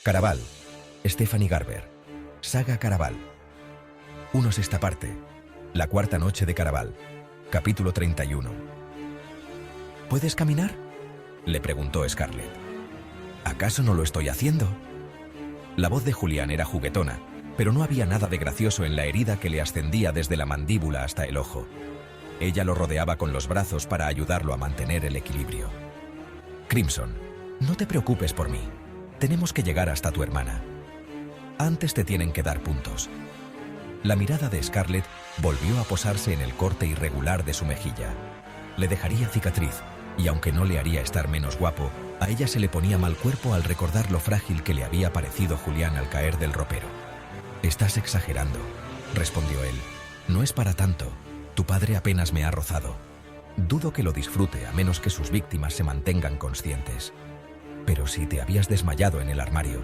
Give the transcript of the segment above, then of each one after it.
Caraval, Stephanie Garber. Saga Caraval. 1 Sexta parte. La cuarta noche de Caraval. Capítulo 31. ¿Puedes caminar?, le preguntó Scarlett. ¿Acaso no lo estoy haciendo? La voz de Julián era juguetona, pero no había nada de gracioso en la herida que le ascendía desde la mandíbula hasta el ojo. Ella lo rodeaba con los brazos para ayudarlo a mantener el equilibrio. Crimson, no te preocupes por mí. Tenemos que llegar hasta tu hermana. Antes te tienen que dar puntos. La mirada de Scarlett volvió a posarse en el corte irregular de su mejilla. Le dejaría cicatriz, y aunque no le haría estar menos guapo, a ella se le ponía mal cuerpo al recordar lo frágil que le había parecido Julián al caer del ropero. «Estás exagerando», respondió él. «No es para tanto. Tu padre apenas me ha rozado. Dudo que lo disfrute a menos que sus víctimas se mantengan conscientes. Pero si te habías desmayado en el armario,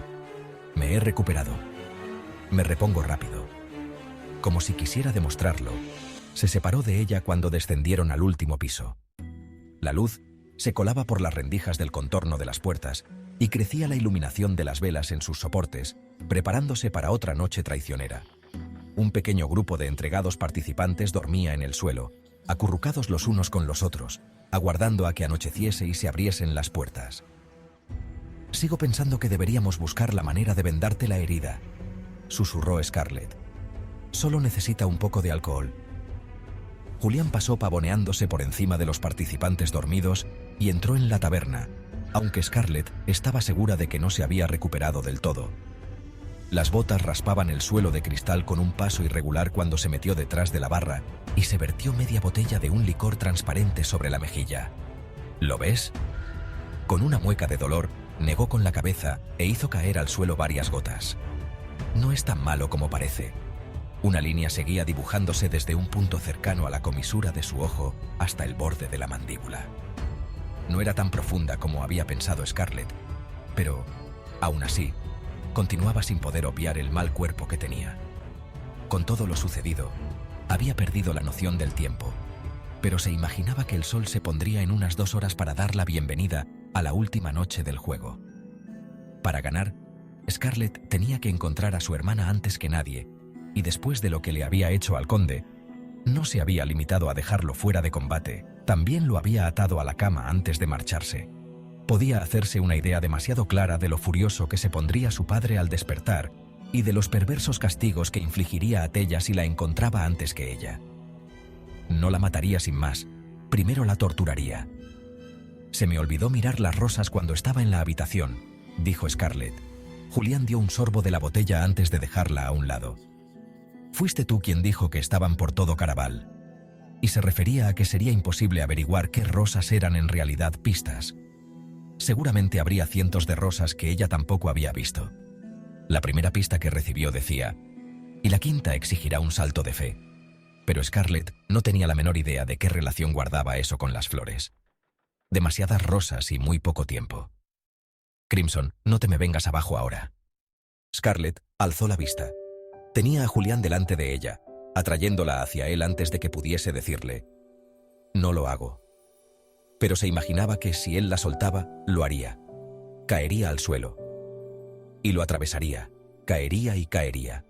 me he recuperado. Me repongo rápido». Como si quisiera demostrarlo, se separó de ella cuando descendieron al último piso. La luz se colaba por las rendijas del contorno de las puertas y crecía la iluminación de las velas en sus soportes, preparándose para otra noche traicionera. Un pequeño grupo de entregados participantes dormía en el suelo, acurrucados los unos con los otros, aguardando a que anocheciese y se abriesen las puertas. «Sigo pensando que deberíamos buscar la manera de vendarte la herida», susurró Scarlett. «Solo necesita un poco de alcohol». Julián pasó pavoneándose por encima de los participantes dormidos y entró en la taberna, aunque Scarlett estaba segura de que no se había recuperado del todo. Las botas raspaban el suelo de cristal con un paso irregular cuando se metió detrás de la barra y se vertió media botella de un licor transparente sobre la mejilla. «¿Lo ves?». Con una mueca de dolor, negó con la cabeza e hizo caer al suelo varias gotas. «No es tan malo como parece». Una línea seguía dibujándose desde un punto cercano a la comisura de su ojo hasta el borde de la mandíbula. No era tan profunda como había pensado Scarlett, pero, aún así, continuaba sin poder obviar el mal cuerpo que tenía. Con todo lo sucedido, había perdido la noción del tiempo, pero se imaginaba que el sol se pondría en unas 2 horas para dar la bienvenida a la última noche del juego. Para ganar, Scarlett tenía que encontrar a su hermana antes que nadie, y después de lo que le había hecho al conde, no se había limitado a dejarlo fuera de combate, también lo había atado a la cama antes de marcharse. Podía hacerse una idea demasiado clara de lo furioso que se pondría su padre al despertar y de los perversos castigos que infligiría a Tella si la encontraba antes que ella. No la mataría sin más, primero la torturaría. «Se me olvidó mirar las rosas cuando estaba en la habitación», dijo Scarlett. Julián dio un sorbo de la botella antes de dejarla a un lado. «Fuiste tú quien dijo que estaban por todo Caraval», y se refería a que sería imposible averiguar qué rosas eran en realidad pistas. Seguramente habría cientos de rosas que ella tampoco había visto. La primera pista que recibió decía, y la quinta exigirá un salto de fe. Pero Scarlett no tenía la menor idea de qué relación guardaba eso con las flores. Demasiadas rosas y muy poco tiempo. «Crimson, no te me vengas abajo ahora». Scarlett alzó la vista. Tenía a Julián delante de ella, atrayéndola hacia él antes de que pudiese decirle, «No lo hago». Pero se imaginaba que si él la soltaba, lo haría. Caería al suelo. Y lo atravesaría. Caería y caería.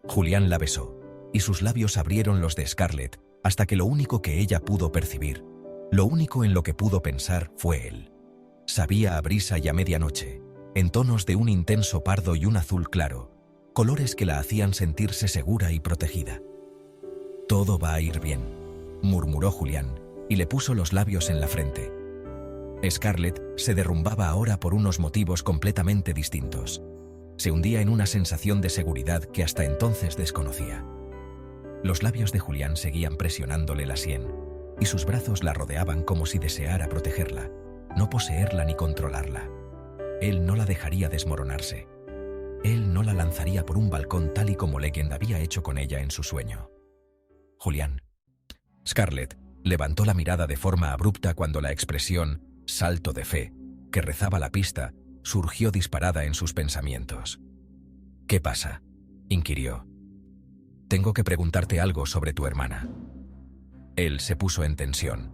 Julián la besó, y sus labios abrieron los de Scarlett hasta que lo único que ella pudo percibir, lo único en lo que pudo pensar fue él. Sabía a brisa y a medianoche, en tonos de un intenso pardo y un azul claro, colores que la hacían sentirse segura y protegida. «Todo va a ir bien», murmuró Julián, y le puso los labios en la frente. Scarlett se derrumbaba ahora por unos motivos completamente distintos. Se hundía en una sensación de seguridad que hasta entonces desconocía. Los labios de Julián seguían presionándole la sien, y sus brazos la rodeaban como si deseara protegerla, no poseerla ni controlarla. Él no la dejaría desmoronarse. Él no la lanzaría por un balcón tal y como Legend había hecho con ella en su sueño. «Julián». Scarlett levantó la mirada de forma abrupta cuando la expresión «salto de fe», que rezaba la pista, surgió disparada en sus pensamientos. «¿Qué pasa?», inquirió. «Tengo que preguntarte algo sobre tu hermana». Él se puso en tensión.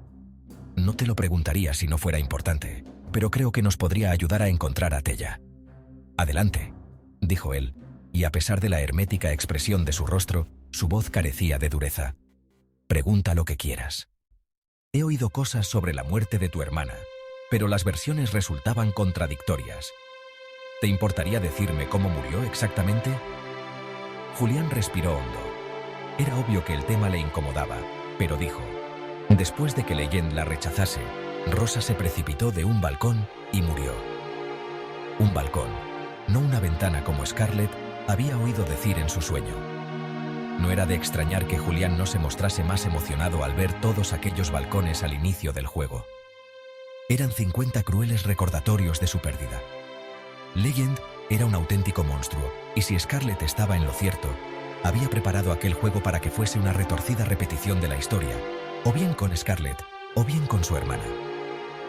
«No te lo preguntaría si no fuera importante, pero creo que nos podría ayudar a encontrar a Tella». Adelante, dijo él, y a pesar de la hermética expresión de su rostro, su voz carecía de dureza. Pregunta lo que quieras. He oído cosas sobre la muerte de tu hermana, pero las versiones resultaban contradictorias. ¿Te importaría decirme cómo murió exactamente? Julián respiró hondo. Era obvio que el tema le incomodaba, pero dijo: después de que Legend la rechazase, Rosa se precipitó de un balcón y murió. Un balcón, no una ventana como Scarlett había oído decir en su sueño. No era de extrañar que Julián no se mostrase más emocionado al ver todos aquellos balcones al inicio del juego. Eran 50 crueles recordatorios de su pérdida. Legend era un auténtico monstruo, y si Scarlett estaba en lo cierto, había preparado aquel juego para que fuese una retorcida repetición de la historia, o bien con Scarlett, o bien con su hermana.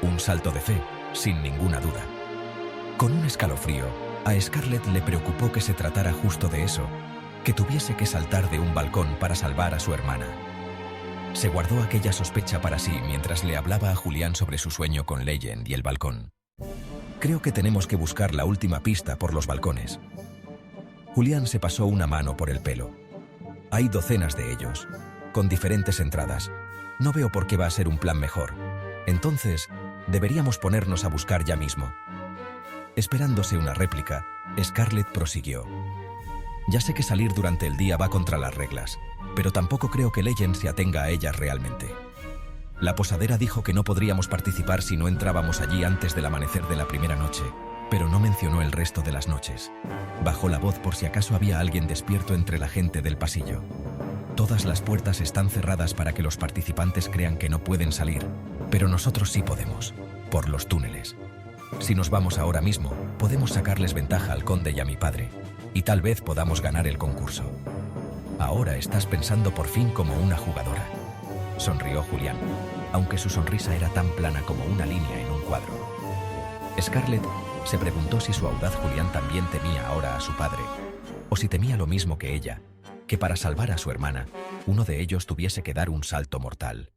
Un salto de fe, sin ninguna duda. Con un escalofrío, a Scarlett le preocupó que se tratara justo de eso, que tuviese que saltar de un balcón para salvar a su hermana. Se guardó aquella sospecha para sí mientras le hablaba a Julián sobre su sueño con Legend y el balcón. Creo que tenemos que buscar la última pista por los balcones. Julián se pasó una mano por el pelo. Hay docenas de ellos, con diferentes entradas. No veo por qué va a ser un plan mejor. Entonces, deberíamos ponernos a buscar ya mismo. Esperándose una réplica, Scarlett prosiguió. Ya sé que salir durante el día va contra las reglas, pero tampoco creo que Legend se atenga a ellas realmente. La posadera dijo que no podríamos participar si no entrábamos allí antes del amanecer de la primera noche, pero no mencionó el resto de las noches. Bajó la voz por si acaso había alguien despierto entre la gente del pasillo. Todas las puertas están cerradas para que los participantes crean que no pueden salir, pero nosotros sí podemos, por los túneles. Si nos vamos ahora mismo, podemos sacarles ventaja al conde y a mi padre, y tal vez podamos ganar el concurso. Ahora estás pensando por fin como una jugadora. Sonrió Julián, aunque su sonrisa era tan plana como una línea en un cuadro. Scarlett se preguntó si su audaz Julián también temía ahora a su padre, o si temía lo mismo que ella, que para salvar a su hermana, uno de ellos tuviese que dar un salto mortal.